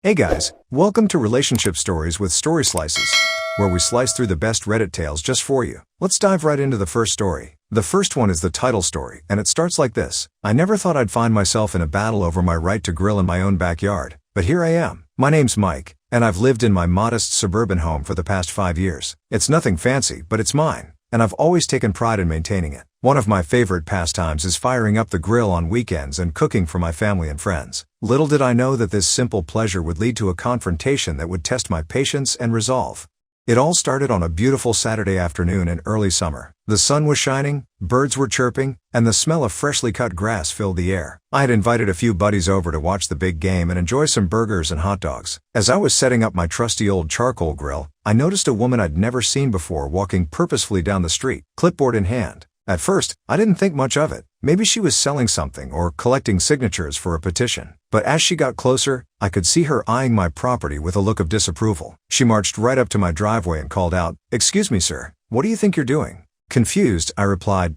Hey guys, welcome to Relationship Stories with Story Slices, where we slice through the best Reddit tales just for you. Let's dive right into the first story. The first one is the Tittle story, and it starts like this. I never thought I'd find myself in a battle over my right to grill in my own backyard, but here I am. My name's Mike, and I've lived in my modest suburban home for the past 5 years. It's nothing fancy, but it's mine, and I've always taken pride in maintaining it. One of my favorite pastimes is firing up the grill on weekends and cooking for my family and friends. Little did I know that this simple pleasure would lead to a confrontation that would test my patience and resolve. It all started on a beautiful Saturday afternoon in early summer. The sun was shining, birds were chirping, and the smell of freshly cut grass filled the air. I had invited a few buddies over to watch the big game and enjoy some burgers and hot dogs. As I was setting up my trusty old charcoal grill, I noticed a woman I'd never seen before walking purposefully down the street, clipboard in hand. At first, I didn't think much of it. Maybe she was selling something or collecting signatures for a petition. But as she got closer, I could see her eyeing my property with a look of disapproval. She marched right up to my driveway and called out, "Excuse me, sir. What do you think you're doing?" Confused, I replied,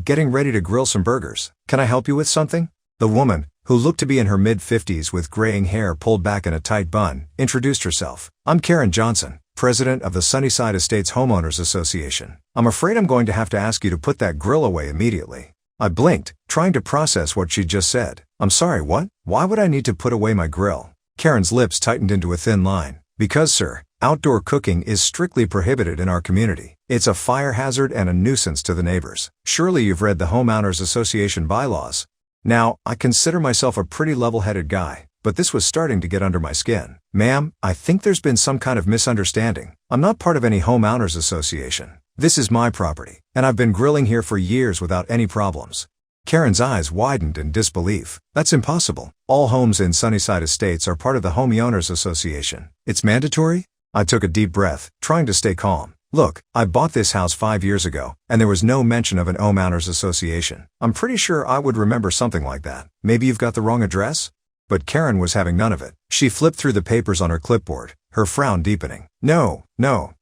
getting ready to grill some burgers. Can I help you with something?" The woman, who looked to be in her mid-50s with graying hair pulled back in a tight bun, introduced herself. "I'm Karen Johnson, president of the Sunnyside Estates Homeowners Association. I'm afraid I'm going to have to ask you to put that grill away immediately." I blinked, trying to process what she'd just said. "I'm sorry, what? Why would I need to put away my grill?" Karen's lips tightened into a thin line. "Because, sir, outdoor cooking is strictly prohibited in our community. It's a fire hazard and a nuisance to the neighbors. Surely you've read the Homeowners Association bylaws." Now, I consider myself a pretty level-headed guy, but this was starting to get under my skin. "Ma'am, I think there's been some kind of misunderstanding. I'm not part of any homeowners association. This is my property, and I've been grilling here for years without any problems." Karen's eyes widened in disbelief. "That's impossible. All homes in Sunnyside Estates are part of the Homeowners Association. It's mandatory?" I took a deep breath, trying to stay calm. "Look, I bought this house 5 years ago, and there was no mention of an homeowners association. I'm pretty sure I would remember something like that. Maybe you've got the wrong address?" But Karen was having none of it. She flipped through the papers on her clipboard, her frown deepening. No,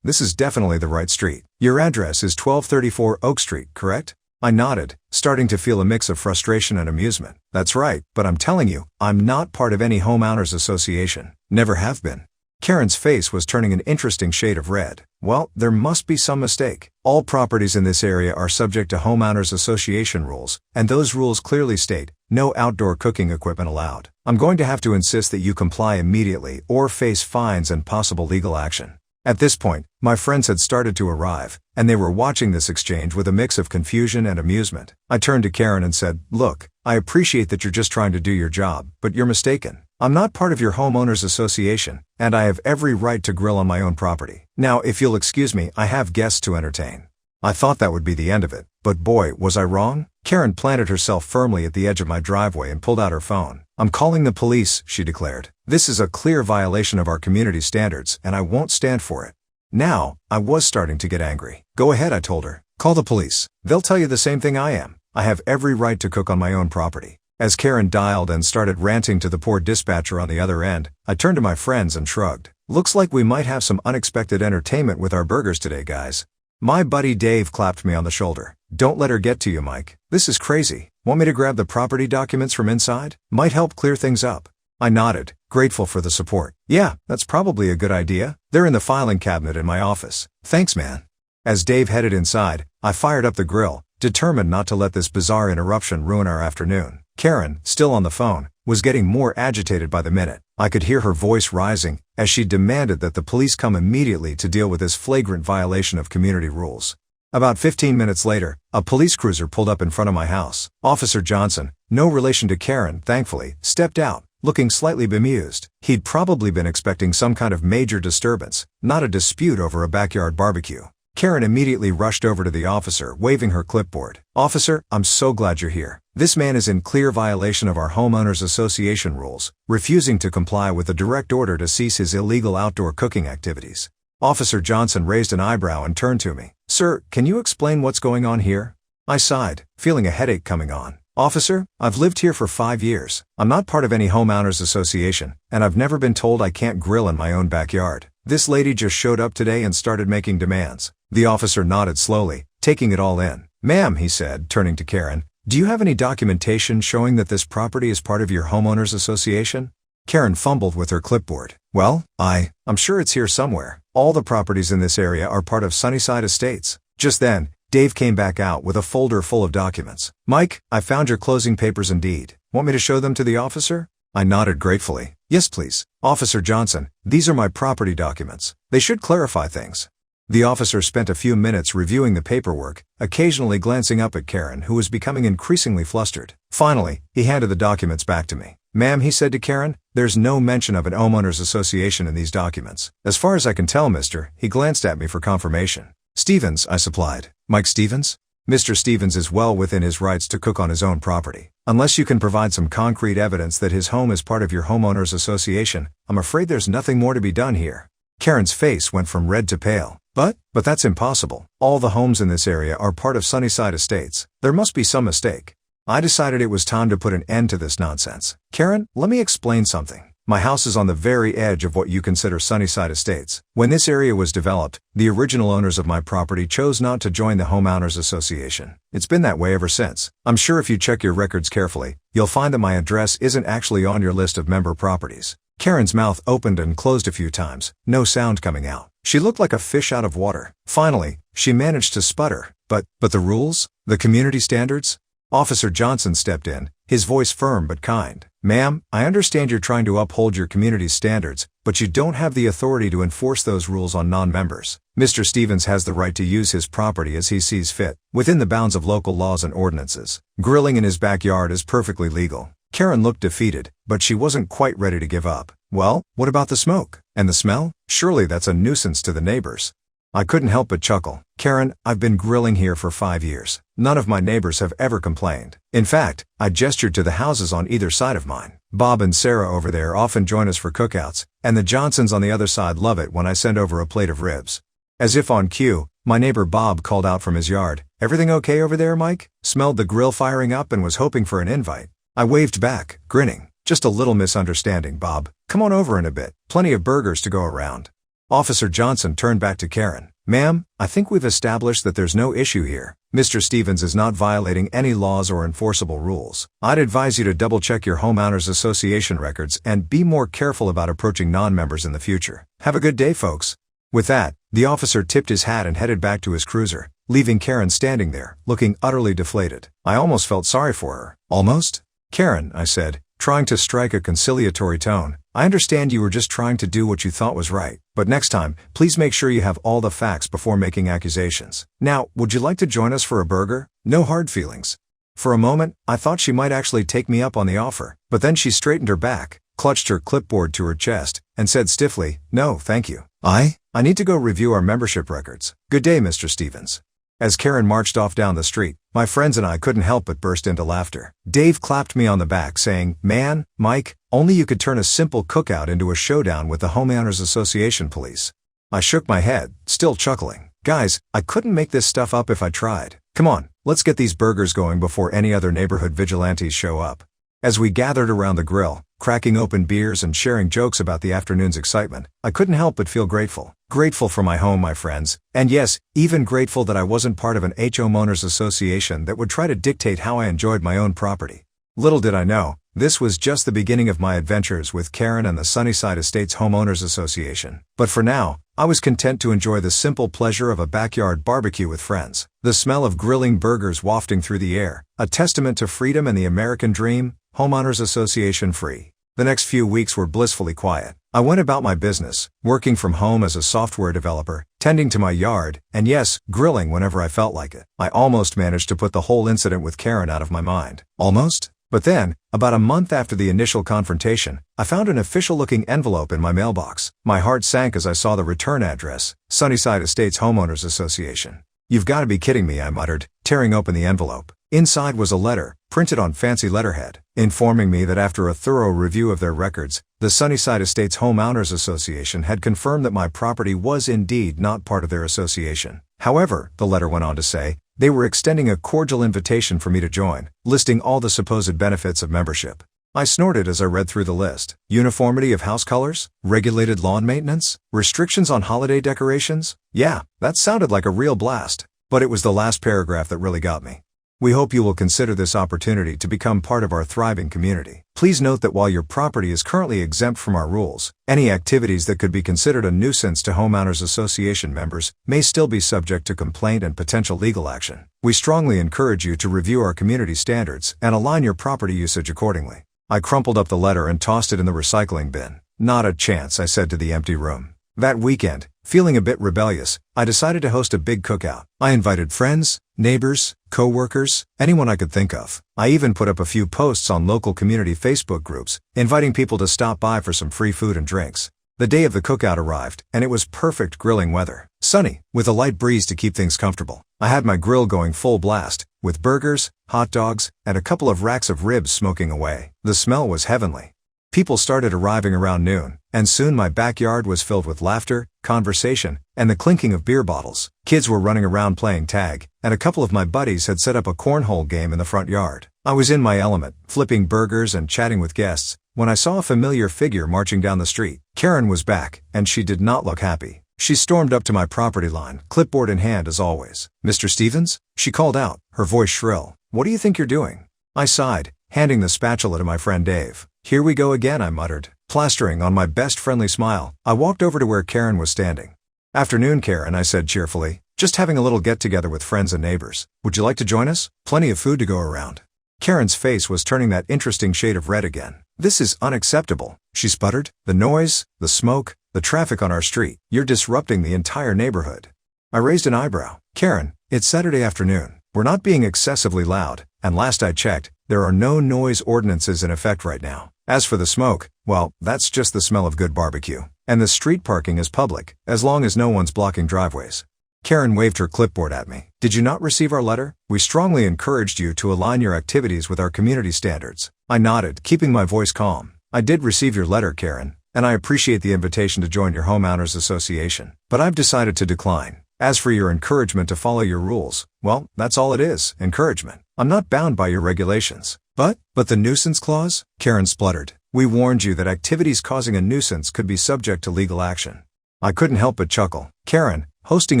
this is definitely the right street. Your address is 1234 Oak Street, correct?" I nodded, starting to feel a mix of frustration and amusement. "That's right, but I'm telling you, I'm not part of any homeowners association. Never have been." Karen's face was turning an interesting shade of red. "Well, there must be some mistake. All properties in this area are subject to homeowners association rules, and those rules clearly state, no outdoor cooking equipment allowed. I'm going to have to insist that you comply immediately or face fines and possible legal action." At this point, my friends had started to arrive, and they were watching this exchange with a mix of confusion and amusement. I turned to Karen and said, "Look, I appreciate that you're just trying to do your job, but you're mistaken. I'm not part of your homeowners association, and I have every right to grill on my own property. Now, if you'll excuse me, I have guests to entertain." I thought that would be the end of it, but boy, was I wrong. Karen planted herself firmly at the edge of my driveway and pulled out her phone. "I'm calling the police," she declared. "This is a clear violation of our community standards, and I won't stand for it." Now, I was starting to get angry. "Go ahead," I told her. "Call the police. They'll tell you the same thing I am. I have every right to cook on my own property." As Karen dialed and started ranting to the poor dispatcher on the other end, I turned to my friends and shrugged. "Looks like we might have some unexpected entertainment with our burgers today, guys." My buddy Dave clapped me on the shoulder. "Don't let her get to you, Mike. This is crazy. Want me to grab the property documents from inside? Might help clear things up." I nodded, grateful for the support. "Yeah, that's probably a good idea. They're in the filing cabinet in my office. Thanks, man." As Dave headed inside, I fired up the grill, determined not to let this bizarre interruption ruin our afternoon. Karen, still on the phone, was getting more agitated by the minute. I could hear her voice rising as she demanded that the police come immediately to deal with this flagrant violation of community rules. About 15 minutes later, a police cruiser pulled up in front of my house. Officer Johnson, no relation to Karen, thankfully, stepped out, looking slightly bemused. He'd probably been expecting some kind of major disturbance, not a dispute over a backyard barbecue. Karen immediately rushed over to the officer, waving her clipboard. "Officer, I'm so glad you're here. This man is in clear violation of our homeowners association rules, refusing to comply with a direct order to cease his illegal outdoor cooking activities." Officer Johnson raised an eyebrow and turned to me. "Sir, can you explain what's going on here?" I sighed, feeling a headache coming on. "Officer, I've lived here for 5 years. I'm not part of any homeowners association, and I've never been told I can't grill in my own backyard. This lady just showed up today and started making demands." The officer nodded slowly, taking it all in. "Ma'am," he said, turning to Karen, "do you have any documentation showing that this property is part of your homeowners association?" Karen fumbled with her clipboard. Well, I'm sure it's here somewhere. All the properties in this area are part of Sunnyside Estates. Just then, Dave came back out with a folder full of documents. Mike, I found your closing papers and deed. Want me to show them to the officer? I nodded gratefully. Yes, please. Officer Johnson, these are my property documents. They should clarify things. The officer spent a few minutes reviewing the paperwork, occasionally glancing up at Karen, who was becoming increasingly flustered. Finally, he handed the documents back to me. Ma'am, he said to Karen, there's no mention of an homeowners association in these documents. As far as I can tell, mister, he glanced at me for confirmation. Stevens, I supplied. Mike Stevens? Mr. Stevens is well within his rights to cook on his own property. Unless you can provide some concrete evidence that his home is part of your homeowners association, I'm afraid there's nothing more to be done here. Karen's face went from red to pale. But that's impossible. All the homes in this area are part of Sunnyside Estates. There must be some mistake. I decided it was time to put an end to this nonsense. Karen, let me explain something. My house is on the very edge of what you consider Sunnyside Estates. When this area was developed, the original owners of my property chose not to join the Homeowners Association. It's been that way ever since. I'm sure if you check your records carefully, you'll find that my address isn't actually on your list of member properties. Karen's mouth opened and closed a few times, no sound coming out. She looked like a fish out of water. Finally, she managed to sputter. But the rules? The community standards? Officer Johnson stepped in, his voice firm but kind. Ma'am, I understand you're trying to uphold your community's standards, but you don't have the authority to enforce those rules on non-members. Mr. Stevens has the right to use his property as he sees fit, within the bounds of local laws and ordinances. Grilling in his backyard is perfectly legal. Karen looked defeated, but she wasn't quite ready to give up. Well, what about the smoke? And the smell? Surely that's a nuisance to the neighbors. I couldn't help but chuckle. Karen, I've been grilling here for 5 years. None of my neighbors have ever complained. In fact, I gestured to the houses on either side of mine. Bob and Sarah over there often join us for cookouts, and the Johnsons on the other side love it when I send over a plate of ribs. As if on cue, my neighbor Bob called out from his yard, "Everything okay over there, Mike?" Smelled the grill firing up and was hoping for an invite. I waved back, grinning. Just a little misunderstanding, Bob. Come on over in a bit. Plenty of burgers to go around. Officer Johnson turned back to Karen. Ma'am, I think we've established that there's no issue here. Mr. Stevens is not violating any laws or enforceable rules. I'd advise you to double-check your homeowners association records and be more careful about approaching non-members in the future. Have a good day, folks. With that, the officer tipped his hat and headed back to his cruiser, leaving Karen standing there, looking utterly deflated. I almost felt sorry for her. Almost? Karen, I said, trying to strike a conciliatory tone, I understand you were just trying to do what you thought was right, but next time, please make sure you have all the facts before making accusations. Now, would you like to join us for a burger? No hard feelings. For a moment, I thought she might actually take me up on the offer, but then she straightened her back, clutched her clipboard to her chest, and said stiffly, "No, thank you. I need to go review our membership records. Good day, Mr. Stevens." As Karen marched off down the street, my friends and I couldn't help but burst into laughter. Dave clapped me on the back saying, "Man, Mike, only you could turn a simple cookout into a showdown with the Homeowners Association police." I shook my head, still chuckling. Guys, I couldn't make this stuff up if I tried. Come on, let's get these burgers going before any other neighborhood vigilantes show up. As we gathered around the grill, cracking open beers and sharing jokes about the afternoon's excitement, I couldn't help but feel grateful. Grateful for my home, my friends. And yes, even grateful that I wasn't part of an homeowners association that would try to dictate how I enjoyed my own property. Little did I know, this was just the beginning of my adventures with Karen and the Sunnyside Estates Homeowners Association. But for now, I was content to enjoy the simple pleasure of a backyard barbecue with friends. The smell of grilling burgers wafting through the air, a testament to freedom and the American dream, Homeowners Association free. The next few weeks were blissfully quiet. I went about my business, working from home as a software developer, tending to my yard, and yes, grilling whenever I felt like it. I almost managed to put the whole incident with Karen out of my mind. Almost? But then, about a month after the initial confrontation, I found an official-looking envelope in my mailbox. My heart sank as I saw the return address, Sunnyside Estates Homeowners Association. "You've got to be kidding me," I muttered, tearing open the envelope. Inside was a letter, printed on fancy letterhead, informing me that after a thorough review of their records, the Sunnyside Estates Homeowners Association had confirmed that my property was indeed not part of their association. However, the letter went on to say, they were extending a cordial invitation for me to join, listing all the supposed benefits of membership. I snorted as I read through the list. Uniformity of house colors? Regulated lawn maintenance? Restrictions on holiday decorations? Yeah, that sounded like a real blast. But it was the last paragraph that really got me. We hope you will consider this opportunity to become part of our thriving community. Please note that while your property is currently exempt from our rules, any activities that could be considered a nuisance to homeowners association members may still be subject to complaint and potential legal action. We strongly encourage you to review our community standards and align your property usage accordingly. I crumpled up the letter and tossed it in the recycling bin. Not a chance, I said to the empty room. That weekend, feeling a bit rebellious, I decided to host a big cookout. I invited friends, neighbors, co-workers, anyone I could think of. I even put up a few posts on local community Facebook groups, inviting people to stop by for some free food and drinks. The day of the cookout arrived, and it was perfect grilling weather. Sunny, with a light breeze to keep things comfortable. I had my grill going full blast, with burgers, hot dogs, and a couple of racks of ribs smoking away. The smell was heavenly. People started arriving around noon, and soon my backyard was filled with laughter, conversation, and the clinking of beer bottles. Kids were running around playing tag, and a couple of my buddies had set up a cornhole game in the front yard. I was in my element, flipping burgers and chatting with guests, when I saw a familiar figure marching down the street. Karen was back, and she did not look happy. She stormed up to my property line, clipboard in hand as always. "Mr. Stevens?" she called out, her voice shrill. "What do you think you're doing?" I sighed, handing the spatula to my friend Dave. "Here we go again," I muttered. Plastering on my best friendly smile, I walked over to where Karen was standing. "Afternoon, Karen," I said cheerfully. "Just having a little get-together with friends and neighbors. Would you like to join us? Plenty of food to go around." Karen's face was turning that interesting shade of red again. "This is unacceptable," she sputtered. "The noise, the smoke, the traffic on our street. You're disrupting the entire neighborhood." I raised an eyebrow. "Karen, it's Saturday afternoon. We're not being excessively loud, and last I checked, there are no noise ordinances in effect right now. As for the smoke, well, that's just the smell of good barbecue. And the street parking is public, as long as no one's blocking driveways." Karen waved her clipboard at me. "Did you not receive our letter? We strongly encouraged you to align your activities with our community standards." I nodded, keeping my voice calm. "I did receive your letter, Karen, and I appreciate the invitation to join your homeowners association, but I've decided to decline. As for your encouragement to follow your rules, well, that's all it is, encouragement. I'm not bound by your regulations." But the nuisance clause?" Karen spluttered. "We warned you that activities causing a nuisance could be subject to legal action." I couldn't help but chuckle. "Karen, hosting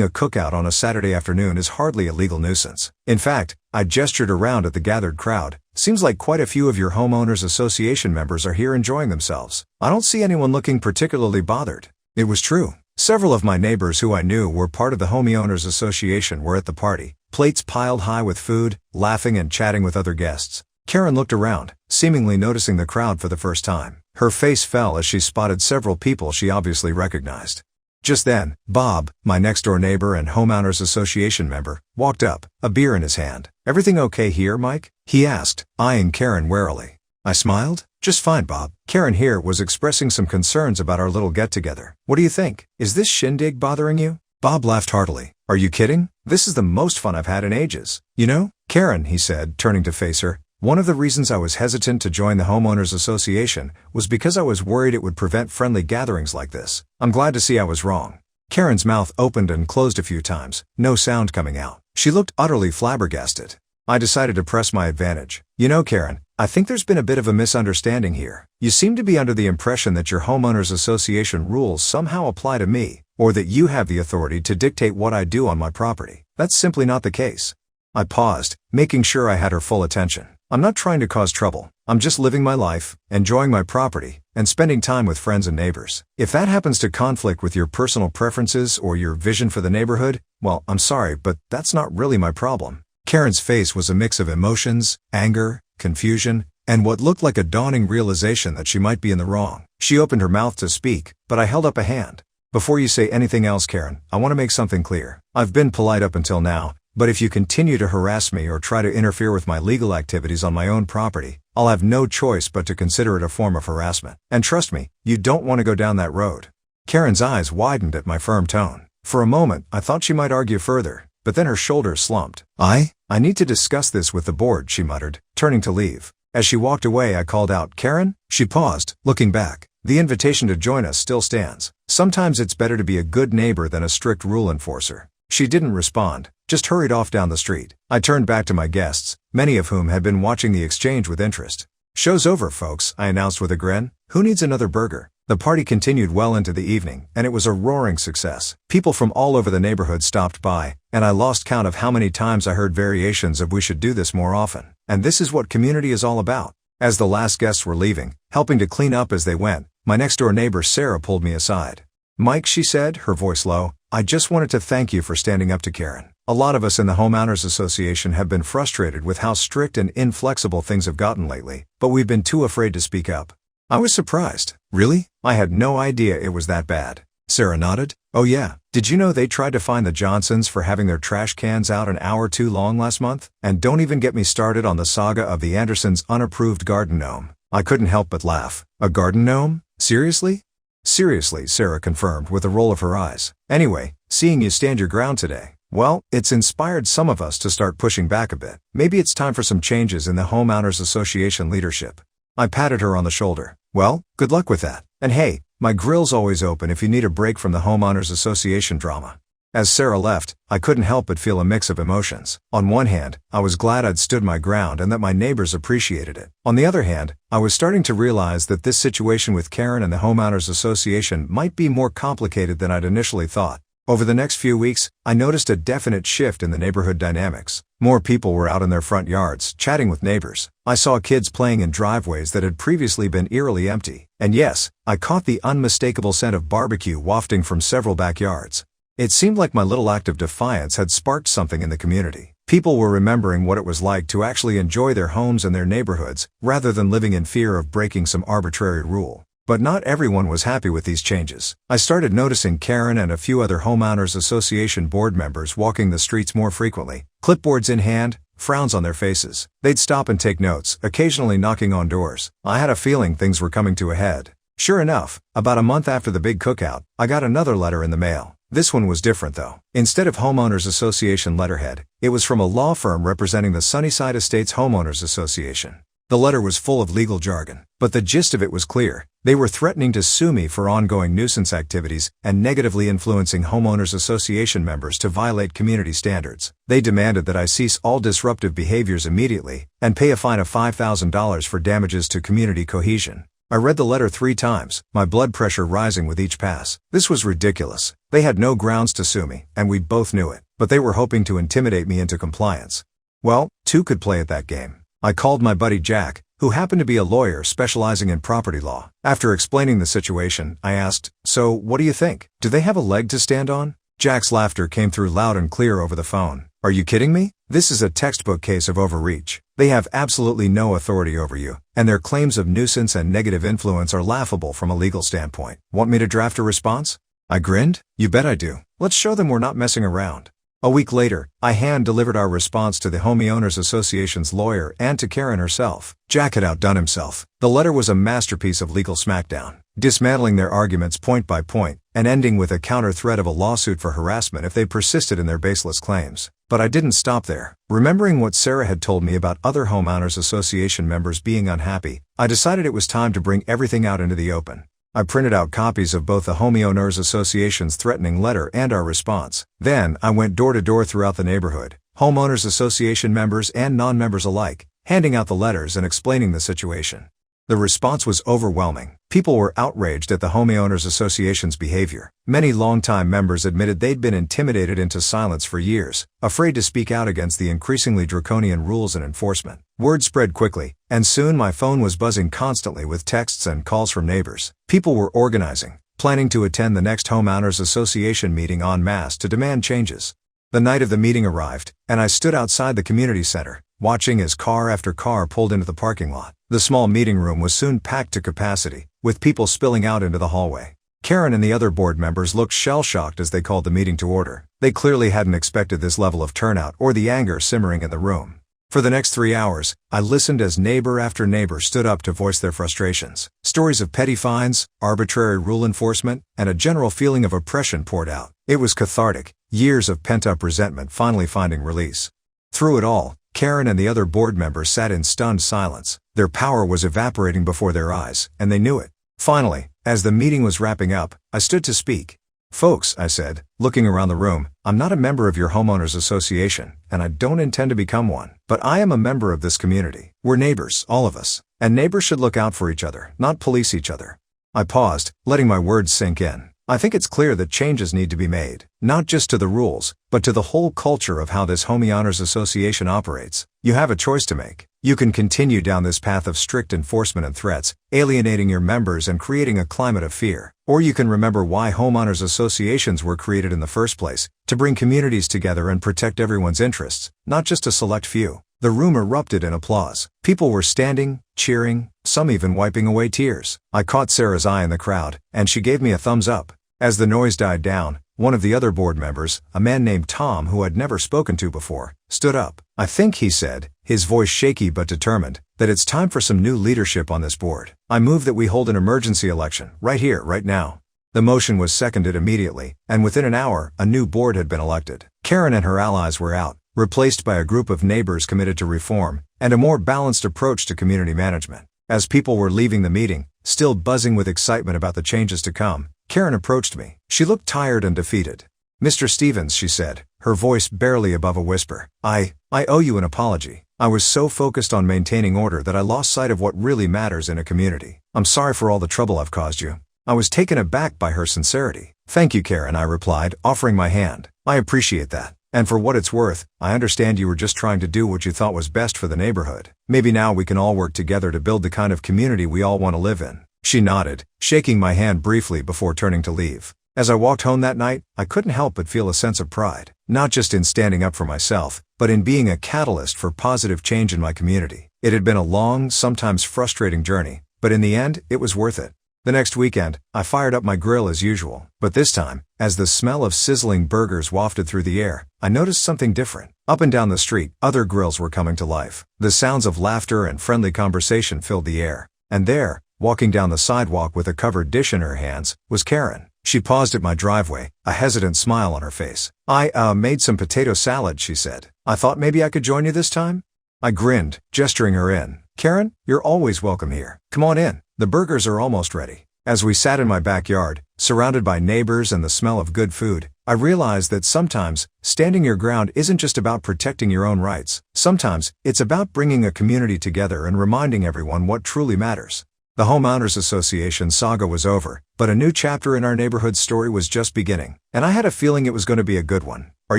a cookout on a Saturday afternoon is hardly a legal nuisance. In fact," I gestured around at the gathered crowd, "seems like quite a few of your homeowners association members are here enjoying themselves. I don't see anyone looking particularly bothered." It was true. Several of my neighbors who I knew were part of the homeowners association were at the party, plates piled high with food, laughing and chatting with other guests. Karen looked around, seemingly noticing the crowd for the first time. Her face fell as she spotted several people she obviously recognized. Just then, Bob, my next-door neighbor and homeowners association member, walked up, a beer in his hand. "Everything okay here, Mike?" he asked, eyeing Karen warily. I smiled. "Just fine, Bob." Karen here was expressing some concerns about our little get-together. "What do you think? Is this shindig bothering you?" Bob laughed heartily. "Are you kidding? This is the most fun I've had in ages. You know, Karen," he said, turning to face her, "one of the reasons I was hesitant to join the homeowners association was because I was worried it would prevent friendly gatherings like this. I'm glad to see I was wrong." Karen's mouth opened and closed a few times, no sound coming out. She looked utterly flabbergasted. I decided to press my advantage. "You know, Karen, I think there's been a bit of a misunderstanding here. You seem to be under the impression that your homeowners association rules somehow apply to me, or that you have the authority to dictate what I do on my property. That's simply not the case." I paused, making sure I had her full attention. "I'm not trying to cause trouble. I'm just living my life, enjoying my property, and spending time with friends and neighbors. If that happens to conflict with your personal preferences or your vision for the neighborhood, well, I'm sorry, but that's not really my problem." Karen's face was a mix of emotions, anger, confusion, and what looked like a dawning realization that she might be in the wrong. She opened her mouth to speak, but I held up a hand. "Before you say anything else, Karen, I want to make something clear. I've been polite up until now, but if you continue to harass me or try to interfere with my legal activities on my own property, I'll have no choice but to consider it a form of harassment. And trust me, you don't want to go down that road." Karen's eyes widened at my firm tone. For a moment, I thought she might argue further, but then her shoulders slumped. I need to discuss this with the board," she muttered, turning to leave. As she walked away, I called out, "Karen?" She paused, looking back. "The invitation to join us still stands. Sometimes it's better to be a good neighbor than a strict rule enforcer." She didn't respond, just hurried off down the street. I turned back to my guests, many of whom had been watching the exchange with interest. "Show's over, folks," I announced with a grin. "Who needs another burger?" The party continued well into the evening, and it was a roaring success. People from all over the neighborhood stopped by, and I lost count of how many times I heard variations of "we should do this more often." And this is what community is all about. As the last guests were leaving, helping to clean up as they went, my next-door neighbor Sarah pulled me aside. "Mike," she said, her voice low, "I just wanted to thank you for standing up to Karen. A lot of us in the Homeowners Association have been frustrated with how strict and inflexible things have gotten lately, but we've been too afraid to speak up." I was surprised. "Really? I had no idea it was that bad." Sarah nodded. "Oh yeah, did you know they tried to fine the Johnsons for having their trash cans out an hour too long last month? And don't even get me started on the saga of the Andersons' unapproved garden gnome." I couldn't help but laugh. "A garden gnome? Seriously?" "Seriously," Sarah confirmed with a roll of her eyes. "Anyway, seeing you stand your ground today, well, it's inspired some of us to start pushing back a bit. Maybe it's time for some changes in the Homeowners Association leadership." I patted her on the shoulder. "Well, good luck with that. And hey, my grill's always open if you need a break from the Homeowners Association drama." As Sarah left, I couldn't help but feel a mix of emotions. On one hand, I was glad I'd stood my ground and that my neighbors appreciated it. On the other hand, I was starting to realize that this situation with Karen and the Homeowners Association might be more complicated than I'd initially thought. Over the next few weeks, I noticed a definite shift in the neighborhood dynamics. More people were out in their front yards, chatting with neighbors. I saw kids playing in driveways that had previously been eerily empty. And yes, I caught the unmistakable scent of barbecue wafting from several backyards. It seemed like my little act of defiance had sparked something in the community. People were remembering what it was like to actually enjoy their homes and their neighborhoods, rather than living in fear of breaking some arbitrary rule. But not everyone was happy with these changes. I started noticing Karen and a few other Homeowners Association board members walking the streets more frequently, clipboards in hand, frowns on their faces. They'd stop and take notes, occasionally knocking on doors. I had a feeling things were coming to a head. Sure enough, about a month after the big cookout, I got another letter in the mail. This one was different though. Instead of Homeowners Association letterhead, it was from a law firm representing the Sunnyside Estates Homeowners Association. The letter was full of legal jargon, but the gist of it was clear. They were threatening to sue me for ongoing nuisance activities and negatively influencing Homeowners Association members to violate community standards. They demanded that I cease all disruptive behaviors immediately and pay a fine of $5,000 for damages to community cohesion. I read the letter 3 times, my blood pressure rising with each pass. This was ridiculous. They had no grounds to sue me, and we both knew it, but they were hoping to intimidate me into compliance. Well, 2 could play at that game. I called my buddy Jack, who happened to be a lawyer specializing in property law. After explaining the situation, I asked, "So, what do you think? Do they have a leg to stand on?" Jack's laughter came through loud and clear over the phone. "Are you kidding me? This is a textbook case of overreach. They have absolutely no authority over you, and their claims of nuisance and negative influence are laughable from a legal standpoint. Want me to draft a response?" I grinned. "You bet I do. Let's show them we're not messing around." A week later, I hand-delivered our response to the Homeowners Association's lawyer and to Karen herself. Jack had outdone himself. The letter was a masterpiece of legal smackdown, dismantling their arguments point by point, and ending with a counter-threat of a lawsuit for harassment if they persisted in their baseless claims. But I didn't stop there. Remembering what Sarah had told me about other Homeowners Association members being unhappy, I decided it was time to bring everything out into the open. I printed out copies of both the Homeowners Association's threatening letter and our response. Then, I went door to door throughout the neighborhood, Homeowners Association members and non-members alike, handing out the letters and explaining the situation. The response was overwhelming. People were outraged at the Homeowners Association's behavior. Many longtime members admitted they'd been intimidated into silence for years, afraid to speak out against the increasingly draconian rules and enforcement. Word spread quickly, and soon my phone was buzzing constantly with texts and calls from neighbors. People were organizing, planning to attend the next Homeowners Association meeting en masse to demand changes. The night of the meeting arrived, and I stood outside the community center, watching as car after car pulled into the parking lot. The small meeting room was soon packed to capacity, with people spilling out into the hallway. Karen and the other board members looked shell-shocked as they called the meeting to order. They clearly hadn't expected this level of turnout or the anger simmering in the room. For the next 3 hours, I listened as neighbor after neighbor stood up to voice their frustrations. Stories of petty fines, arbitrary rule enforcement, and a general feeling of oppression poured out. It was cathartic, years of pent-up resentment finally finding release. Through it all, Karen and the other board members sat in stunned silence. Their power was evaporating before their eyes, and they knew it. Finally, as the meeting was wrapping up, I stood to speak. "Folks," I said, looking around the room, "I'm not a member of your Homeowners Association, and I don't intend to become one. But I am a member of this community. We're neighbors, all of us. And neighbors should look out for each other, not police each other. I paused, letting my words sink in. I think it's clear that changes need to be made, not just to the rules, but to the whole culture of how this homeowners association operates. You have a choice to make. You can continue down this path of strict enforcement and threats, alienating your members and creating a climate of fear. Or you can remember why homeowners associations were created in the first place, to bring communities together and protect everyone's interests, not just a select few. The room erupted in applause. People were standing, cheering, some even wiping away tears. I caught Sarah's eye in the crowd, and she gave me a thumbs up. As the noise died down, one of the other board members, a man named Tom who I'd never spoken to before, stood up. I think he said, his voice shaky but determined, that it's time for some new leadership on this board. I move that we hold an emergency election, right here, right now. The motion was seconded immediately, and within an hour, a new board had been elected. Karen and her allies were out, replaced by a group of neighbors committed to reform, and a more balanced approach to community management. As people were leaving the meeting, still buzzing with excitement about the changes to come, Karen approached me. She looked tired and defeated. "Mr. Stevens," she said, her voice barely above a whisper, I owe you an apology. I was so focused on maintaining order that I lost sight of what really matters in a community. I'm sorry for all the trouble I've caused you." I was taken aback by her sincerity. "Thank you, Karen," I replied, offering my hand. "I appreciate that. And for what it's worth, I understand you were just trying to do what you thought was best for the neighborhood. Maybe now we can all work together to build the kind of community we all want to live in." She nodded, shaking my hand briefly before turning to leave. As I walked home that night, I couldn't help but feel a sense of pride, not just in standing up for myself, but in being a catalyst for positive change in my community. It had been a long, sometimes frustrating journey, but in the end, it was worth it. The next weekend, I fired up my grill as usual, but this time, as the smell of sizzling burgers wafted through the air, I noticed something different. Up and down the street, other grills were coming to life. The sounds of laughter and friendly conversation filled the air. And there, walking down the sidewalk with a covered dish in her hands, was Karen. She paused at my driveway, a hesitant smile on her face. "I made some potato salad," she said. "I thought maybe I could join you this time?" I grinned, gesturing her in. "Karen, you're always welcome here. Come on in. The burgers are almost ready." As we sat in my backyard, surrounded by neighbors and the smell of good food, I realized that sometimes, standing your ground isn't just about protecting your own rights. Sometimes, it's about bringing a community together and reminding everyone what truly matters. The Homeowners Association saga was over, but a new chapter in our neighborhood story was just beginning, and I had a feeling it was going to be a good one. Are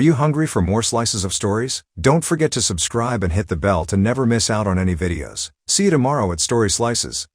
you hungry for more slices of stories? Don't forget to subscribe and hit the bell to never miss out on any videos. See you tomorrow at Story Slices.